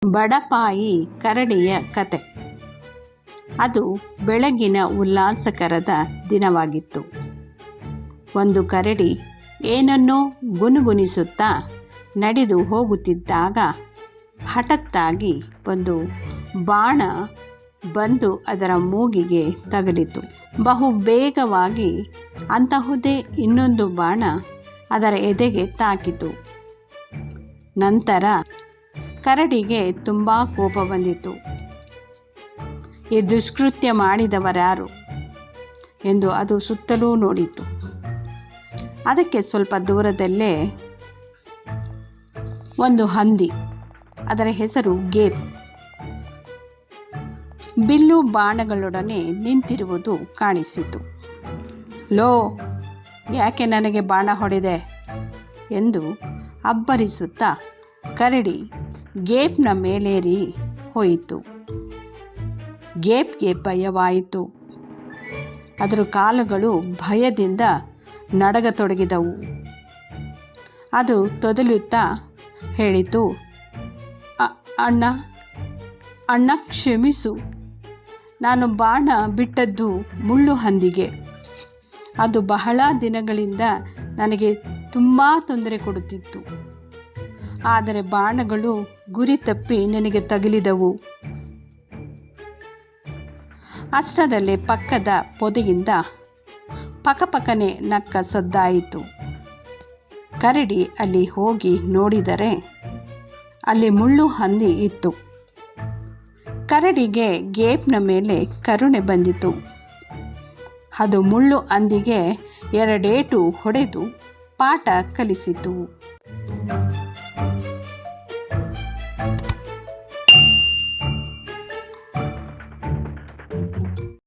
ಬಡಪಾಯಿ ಕರಡಿಯ ಕತೆ. ಅದು ಬೆಳಗಿನ ಉಲ್ಲಾಸಕರದ ದಿನವಾಗಿತ್ತು. ಒಂದು ಕರಡಿ ಏನನ್ನೋ ಗುನುಗುನಿಸುತ್ತಾ ನಡೆದು ಹೋಗುತ್ತಿದ್ದಾಗ ಹಠಾತ್ತಾಗಿ ಒಂದು ಬಾಣ ಬಂದು ಅದರ ಮೂಗಿಗೆ ತಗುಲಿತು. ಬಹು ಬೇಗವಾಗಿ ಅಂತಹುದೇ ಇನ್ನೊಂದು ಬಾಣ ಅದರ ಎದೆಗೆ ತಾಕಿತು. ನಂತರ ಕರಡಿಗೆ ತುಂಬ ಕೋಪ ಬಂದಿತು. ಈ ದುಷ್ಕೃತ್ಯ ಮಾಡಿದವರ್ಯಾರು ಎಂದು ಅದು ಸುತ್ತಲೂ ನೋಡಿತು. ಅದಕ್ಕೆ ಸ್ವಲ್ಪ ದೂರದಲ್ಲೇ ಒಂದು ಹಂದಿ, ಅದರ ಹೆಸರು ಗೇಪ್, ಬಿಲ್ಲು ಬಾಣಗಳೊಡನೆ ನಿಂತಿರುವುದು ಕಾಣಿಸಿತು. ಲೋ, ಯಾಕೆ ನನಗೆ ಬಾಣ ಹೊಡೆದೆ ಎಂದು ಅಬ್ಬರಿಸುತ್ತಾ ಕರಡಿ ಗೇಪ್ನ ಮೇಲೇರಿ ಹೋಯಿತು. ಗೇಪ್ಗೆ ಭಯವಾಯಿತು. ಅದರ ಕಾಲುಗಳು ಭಯದಿಂದ ನಡಗತೊಡಗಿದವು. ಅದು ತೊದಲುತ್ತಾ ಹೇಳಿತು, ಅಣ್ಣ ಅಣ್ಣ ಕ್ಷಮಿಸು, ನಾನು ಬಾಣ ಬಿಟ್ಟದ್ದು ಮುಳ್ಳು ಹಂದಿಗೆ. ಅದು ಬಹಳ ದಿನಗಳಿಂದ ನನಗೆ ತುಂಬ ತೊಂದರೆ ಕೊಡುತ್ತಿತ್ತು. ಆದರೆ ಬಾಣಗಳು ಗುರಿ ತಪ್ಪಿ ನನಗೆ ತಗುಲಿದವು. ಅಷ್ಟರಲ್ಲೇ ಪಕ್ಕದ ಪೊದೆಯಿಂದ ಪಕಪಕನೆ ನಕ್ಕ ಸದ್ದಾಯಿತು. ಕರಡಿ ಅಲ್ಲಿ ಹೋಗಿ ನೋಡಿದರೆ ಅಲ್ಲಿ ಮುಳ್ಳು ಹಂದಿ ಇತ್ತು. ಕರಡಿಗೆ ಗೇಪ್ನ ಮೇಲೆ ಕರುಣೆ ಬಂದಿತು. ಅದು ಮುಳ್ಳು ಹಂದಿಗೆ ಎರಡೇಟು ಹೊಡೆದು ಪಾಠ ಕಲಿಸಿತು.